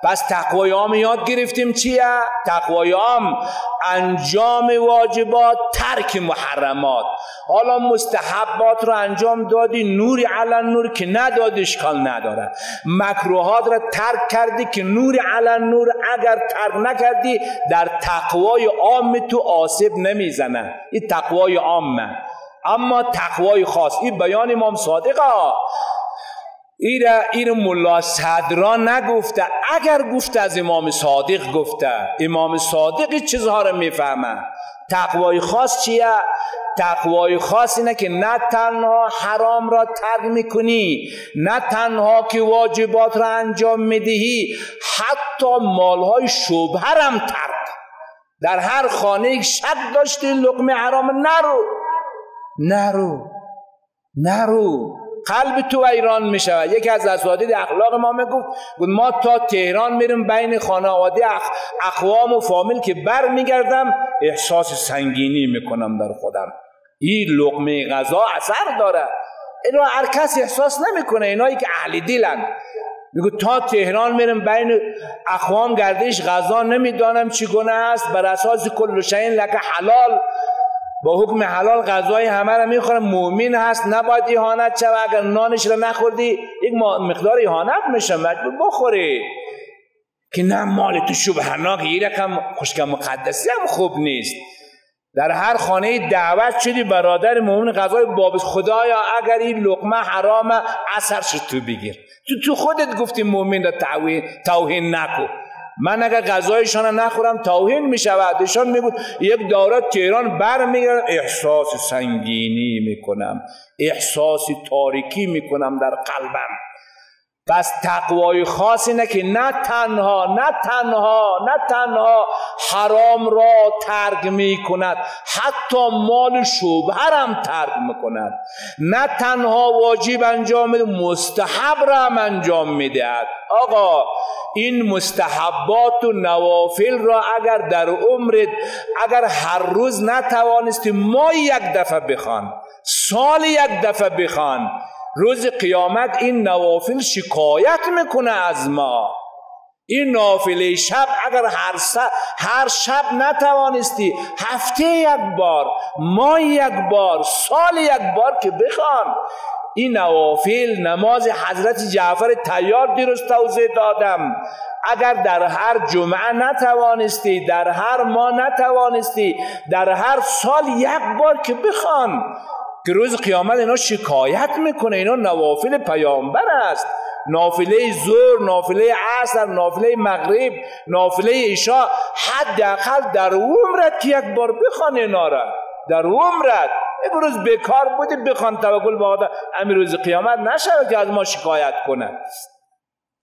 پس تقوای عام یاد گرفتیم چیه؟ تقوای عام انجام واجبات، ترک محرمات. حالا مستحبات رو انجام دادی نوری علی نور که ندادی اشکال نداره. مکروهات رو ترک کردی که نوری علی نور، اگر ترک نکردی در تقوای عام تو آسیب نمیزنه. این تقوای عامه. اما تقوای خاص، این بیان امام صادق این ملا صدرا نگفته. اگر گفته از امام صادق گفته. امام صادق چیزها رو میفهمه. تقوای خاص چیه؟ تقوای خاص اینه که نه تنها حرام را ترک میکنی، نه تنها که واجبات را انجام میدهی، حتی مالهای شبهه هم ترک. در هر خانه شک داشتی لقمه حرام، نرو، قلب تو ایران می شود. یکی از اساتید اخلاق ما میگفت ما تا تهران میرم، بین خانواده اقوام و فامیل که بر میگردم احساس سنگینی میکنم در خودم. این لقمه غذا اثر داره. اینا هر کس احساس نمیکنه. اینایی که اهل دلن میگه تا تهران میرم بین اقوام گردش غذا نمیدانم چگونه است، بر اساس کل شیء لک حلال، با حکم حلال غذای همه را میخورم، مومن هست نباید اهانت شود. اگر نانش را نخوردی یک مقدار اهانت میشه، مجبور بخوری. که نه مال تو شبهناک، این رقم خشک مقدسی هم خوب نیست. در هر خانه دعوت شدی برادر مومن غذای باب خدایا اگر این لقمه حرامه اثرش تو بگیر. تو خودت گفتی مومن را توهین نکو. من اگر غذایشان نخورم توهین می شود. ایشان می بود یک دوره تهران برمیگردم احساس سنگینی میکنم، احساس تاریکی میکنم در قلبم. پس تقوای خاص اینه که نه تنها حرام را ترک می کند، حتی مال شبهه هم ترک میکند. نه تنها واجب انجام میده، مستحب را هم انجام میدهد. آقا این مستحبات و نوافل را اگر در عمرت اگر هر روز نتوانستی ما یک دفعه بخوان، سال یک دفعه بخوان، روز قیامت این نوافل شکایت میکنه از ما. این نافله شب اگر هر شب نتوانستی، هفته یک بار، ماه یک بار، سال یک بار که بخوان. این نوافل نماز حضرت جعفر طیار دیروز توضیح دادم. اگر در هر جمعه نتوانستی، در هر ماه نتوانستی، در هر سال یک بار که بخوان، که روز قیامت اینا شکایت میکنه. اینا نوافل پیامبر است. نافله ظهر، نافله عصر، نافله مغرب، نافله عشاء، حداقل در عمرت که یک بار بخوان اینا را. در عمرت یک روز بیکار بودی بخوان، توکل به خدا، همین روز قیامت نشود که از ما شکایت کنه.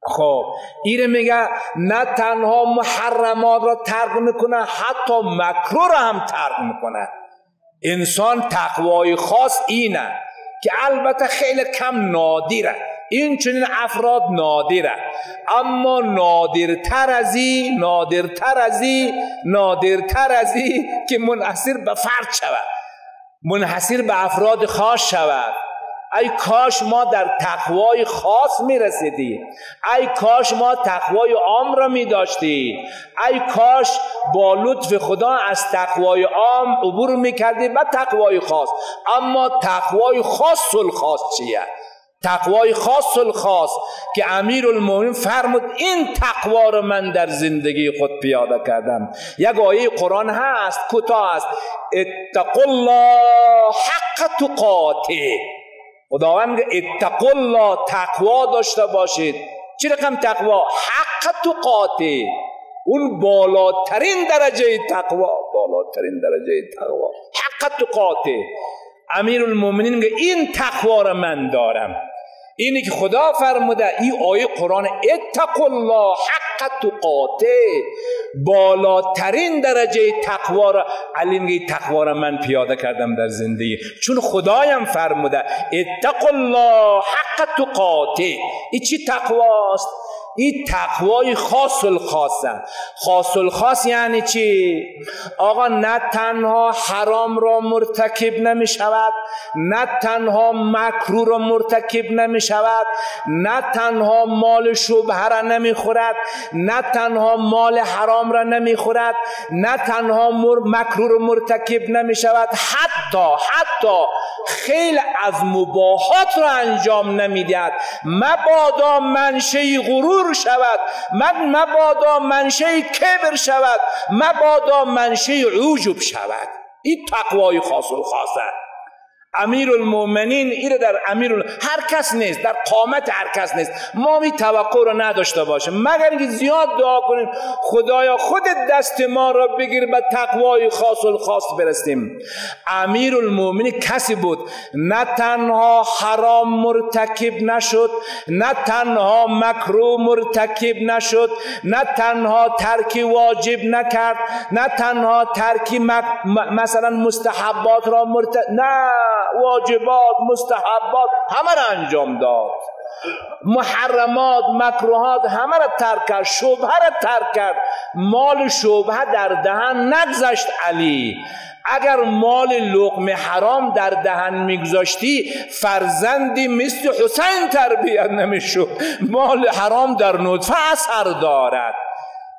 خب این میگه نه تنها محرمات را ترک میکنه، حتی مکروه را هم ترک میکنه. انسان تقوای خاص اینه که البته خیلی کم نادره، این چنین افراد نادره، اما نادرتر از این که منحصر به فرد شود، منحصر به افراد خاص شود. ای کاش ما در تقوای خاص می رسیدیم، ای کاش ما تقوای عام را می داشتیم، ای کاش با لطف خدا از تقوای عام عبور می کردیم به تقوای خاص. اما تقوای خاص الخاص چیه؟ تقوای خاص الخاص که امیرالمومنین فرمود این تقوا رو من در زندگی خود پیاده کردم. یک آیه قرآن هست، کوتاه است، اتقوا الله حق تقاته. خداوند میگه اتقوا الله، تقوا داشته باشید. چه رقم تقوا؟ حق تقاته، اون بالاترین درجه تقوا، بالاترین درجه تقوا، حق تقاته. امیرالمومنین میگه این تقوا را من دارم. اینی که خدا فرموده، این آیه قرآن، اتقوا الله حق تقاته، بالاترین درجه تقوا را. علی میگه تقوا را من پیاده کردم در زندگی، چون خدایم فرموده اتقوا الله حق تقاته. این چی تقواست؟ این تقوای خاص الخاصه. خاص الخاص یعنی چی؟ آقا نه تنها حرام را مرتکب نمی شود، نه تنها مکروه را مرتکب نمی شود، نه تنها مال شبهه را نمی خورد، نه تنها مال حرام را نمی خورد، نه تنها مکروه را مرتکب نمی شود، حتی خیلی از مباحات را انجام نمی دهد. مبادا منشأ غرور شود، مبادا منشأ کبر شود، مبادا منشأ عجب شود. این تقوای خاص الخاصه. امیرالمومنین این در هر کس نیست، در قامت هر کس نیست. ما می توقع رو نداشته باشیم، مگر اینکه زیاد دعا کنیم خدایا خودت دست ما را بگیر به تقوای خاص الخاص برسیم. امیرالمومنین کسی بود نه تنها حرام مرتکب نشد، نه تنها مکروه مرتکب نشد، نه تنها ترک واجب نکرد، نه تنها ترک مثلا مستحبات را نه، واجبات، مستحبات همه را انجام داد، محرمات، مکروهات همه را ترک کرد، شبهه را ترک کرد. مال شبهه در دهن نگذاشت علی. اگر مال لقمه حرام در دهن میگذاشتی فرزندی مثل حسین تربیت نمیشد. مال حرام در نطفه اثر دارد.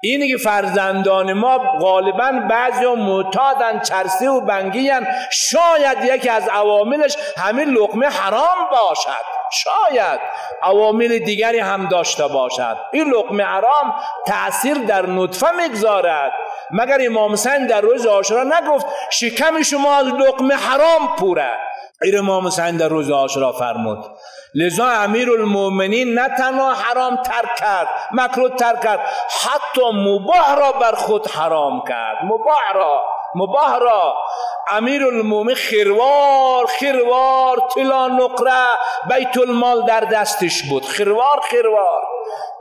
اینی که فرزندان ما غالبا بعضی معتادن، چرسی و بنگیان، شاید یکی از عواملش همین لقمه حرام باشد، شاید عوامل دیگری هم داشته باشد. این لقمه حرام تأثیر در نطفه میگذارد. مگر امام حسین در روز عاشورا نگفت شکم شما از لقمه حرام پوره؟ این امام حسین در روز عاشورا فرمود. لذا امیرالمومنین نه تنها حرام ترک کرد، مکروه ترک کرد، حتی مباح را بر خود حرام کرد. مباح را امیرالمومنین خروار طلا نقره بیت المال در دستش بود، خروار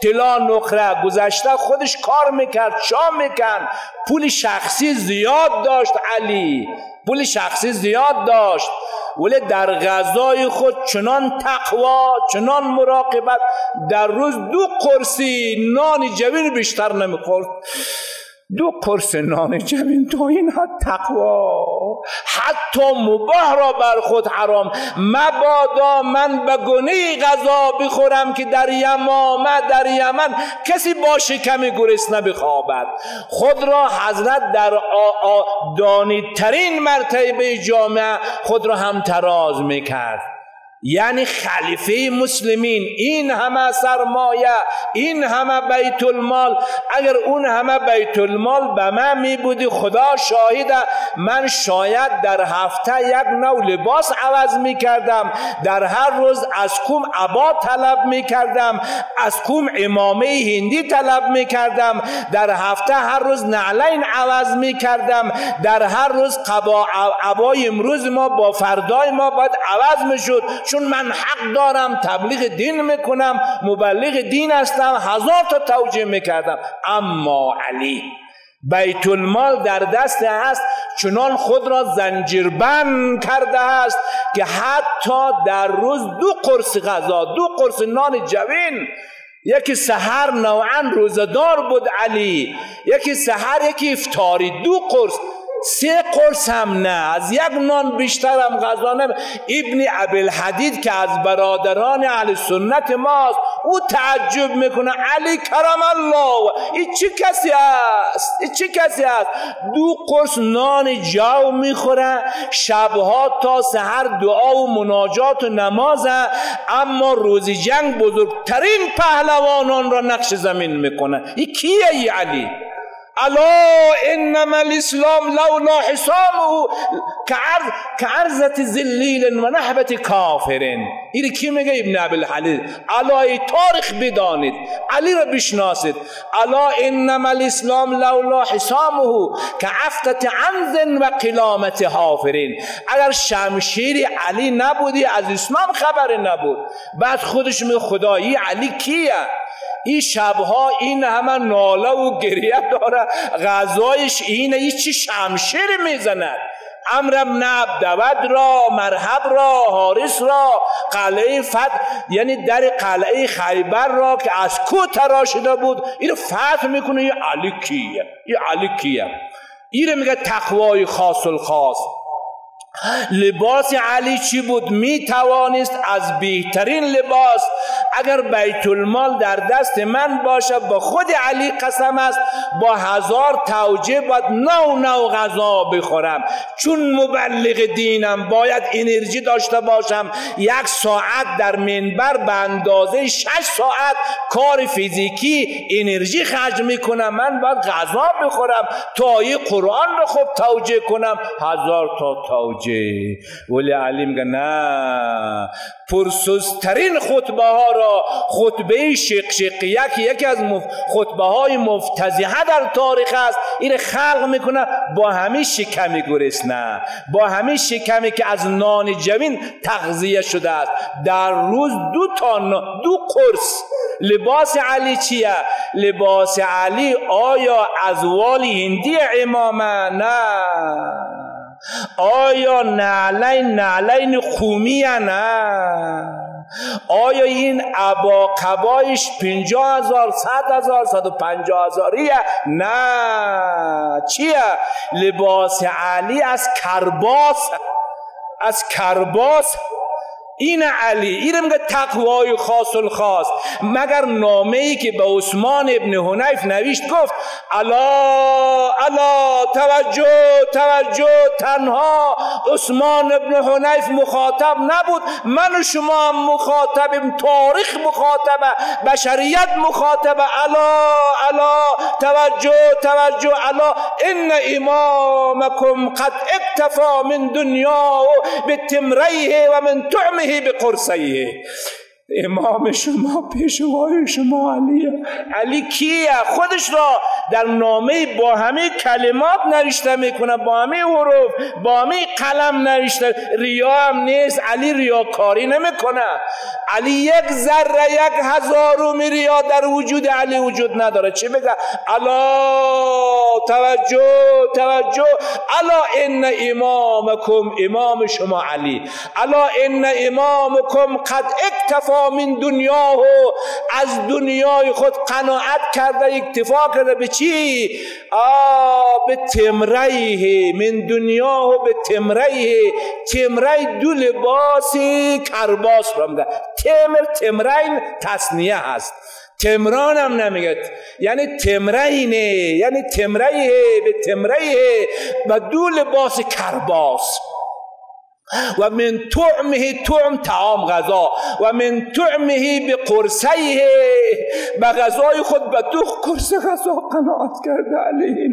طلا نقره گذشته خودش کار میکرد، شام میکرد، پول شخصی زیاد داشت علی، پول شخصی زیاد داشت، ولی در غذای خود چنان تقوا، چنان مراقبت، در روز 2 قرصی نان جوین بیشتر نمیخورد. 2 قرص نان جوین، تا این حد تقوا. حتی مباح را بر خود حرام. مبادا من به گونه غذا بخورم که در یمامه، در یمن کسی با شکم گرسنه بخوابد. خود را حضرت در دانی‌ترین مرتبه جامعه خود را هم تراز میکرد. یعنی خلیفه مسلمین، این همه سرمایه، این همه بیت المال، اگر اون همه بیت المال به من می بودی، خدا شاهده من شاید در هفته 1 نوع لباس عوض می کردم، در هر روز از کوم عبا طلب می کردم، از کوم امامه هندی طلب می کردم، در هفته هر روز نعلین عوض می کردم، در هر روز عبای امروز ما با فردای ما باید عوض می شد، چون من حق دارم، تبلیغ دین میکنم، مبلغ دین هستم، 1000 تا توجیه میکردم. اما علی بیت المال در دست است، چنان خود را زنجیربند کرده است که حتی در روز 2 قرص غذا، 2 قرص نان جوین، یکی سحر نوعا روزدار بود علی، یکی سحر یکی افطاری، 2 قرص، 3 قرص هم نه، از 1 نان بیشتر هم غذا نه. ابن ابوالحدید که از برادران اهل سنت ماست، او تعجب میکنه، علی کرم الله، این چه کسی است؟ این چه کسی است 2 قرص نان جو میخوره، شبها تا سحر دعا و مناجات و نماز، اما روز جنگ بزرگترین پهلوانان را نقش زمین میکنه. این کیه ای علی؟ الا انما الاسلام لولا حسامه كعرزة ذلیل و نحبت کافرین. این کی میگه؟ ابن ابوالحدید. الا تاریخ بدانید، علی را بشناسید. الا انما الاسلام لولا حسامه كعفتة عنز و قلامت حافرین. اگر شمشیر علی نبودی از اسلام خبر نبود. بعد خودش میگه خدایی علی کیه؟ این شبها این همه ناله و گریه داره، غذایش اینه، این چی شمشیر میزند؟ عمرو بن عبدود را، مرحب را، حارس را، قلعه فتح، یعنی در قلعه خیبر را که از کو تراشیده بود، این فتح میکنه. این علی کیه؟ این علی کیه؟ این میگه تقوای خاص الخاص. لباس علی چی بود؟ می توانست از بهترین لباس، اگر بیت المال در دست من باشه، با خود علی قسم است، با 1000 توجیه باید نوع غذا بخورم، چون مبلغ دینم باید انرژی داشته باشم. 1 ساعت در منبر به اندازه 6 ساعت کار فیزیکی انرژی خرج میکنم، من باید غذا بخورم تا این قرآن رو خوب توجیه کنم. 1000 تا توجیه. ولی علی میگه نه، پرسوزترین خطبه ها را، خطبه شقشقیه که یکی از خطبه های مفتضحه در تاریخ است، این خلق میکنه با همین شکمی گرسنه، با همین شکمی که از نان جوین تغذیه شده است، در روز 2 قرص. لباس علی چیه؟ لباس علی آیا ازوال هندی امامه؟ نه. آیا نعلین خومیه؟ نه. آیا این عبا قبایش 50,000 100,000 150,000؟ نه. چیه؟ لباس علی از کرباس. این علی، این میگه تقوای خاص الخاص. مگر نامه‌ای که به عثمان ابن حنیف نوشت گفت الا توجه، تنها عثمان ابن حنیف مخاطب نبود، من و شما هم مخاطبیم، تاریخ مخاطبه، بشریت مخاطبه. الا توجه الا ان امامکم قد اکتفا من دنیا بتمریه و من طعمه بقرصیه. امام شما، پیشوای شما علی کیه؟ خودش را در نامه با همه کلمات نوشته میکنه، با همه حروف، با همه قلم نوشته. ریا هم نیست، علی ریاکاری نمیکنه. علی یک ذره، یک هزارم ریا در وجود علی وجود نداره. چی بگه؟ الا توجه الا ان امامکم، امام شما علی، الا ان امامکم قد اکتفا من دنیاه، از دنیای خود قناعت کرده، اکتفا کرده. به چی؟ به تمریه، من دنیاه به تمریه. تمری دو لباس کرباس را میگه. تمرین تصنیه هست، تمران هم نمیگه، یعنی تمرینه، یعنی تمریه به تمریه و دو لباس کرباس. و من طعمه، طعم طعام غذا، و من طعمه به قرصیه، به غذای خود به دو قرص غذا قناعت کرده. علیه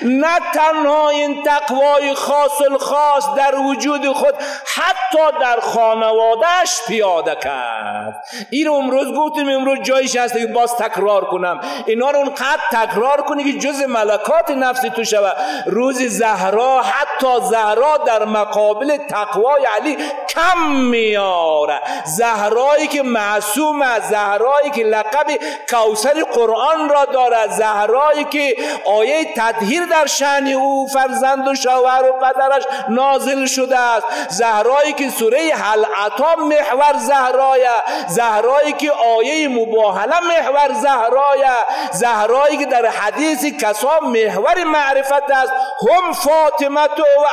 نه تنها این تقوای خاص الخاص در وجود خود، حتی در خانوادهش پیاده کرد. این امروز گفتیم، امروز جایش هست که باز تکرار کنم، اینا رو اونقدر تکرار کنی که جز ملکات نفسی تو شود. روز زهرا، حتی زهرا در مقابل تقوای علی کم میاره. زهرایی که معصومه، زهرایی که لقب کوثر قرآن را داره، زهرایی که آیه تطهیر در شأن او فرزند و شوهر و پدرش نازل شده است، زهرایی که سوره هل اتی محور زهرایه، زهرایی که آیه مباهله محور زهرایه، زهرایی که در حدیث کسا محور معرفت است، هم فاطمه و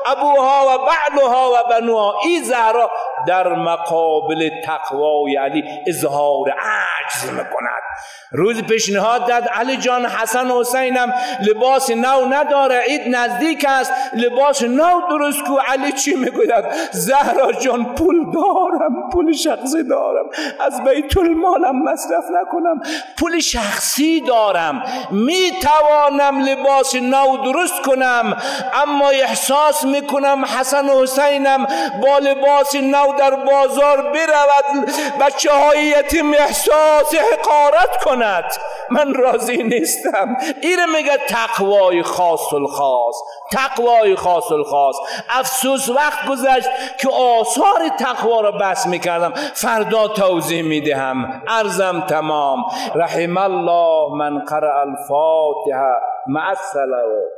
ابوها و بعلها و بنوها. این زهرا در مقابل تقوای علی اظهار عجز میکند. روز پیشنهاد داد علی جان حسن و حسینم لباس نو نداره، عید نزدیک است، لباس نو درست کو. علی چی میگوید؟ زهرا جان پول دارم، پول شخصی دارم، از بیت المالم مصرف نکنم، پول شخصی دارم، میتوانم لباس نو درست کنم، اما احساس میکنم حسن و حسینم با لباس نو در بازار برود، بچه های یتیم احساس حقارت کند، من راضی نیستم. این میگه تقوای خاص الخاص، تقوای خاص الخاص. افسوس وقت گذشت که آثار تقوا را بحث میکردم، فردا توضیح میدهم. عرضم تمام. رحم الله من قرأ الفاتحه مع الصلوات.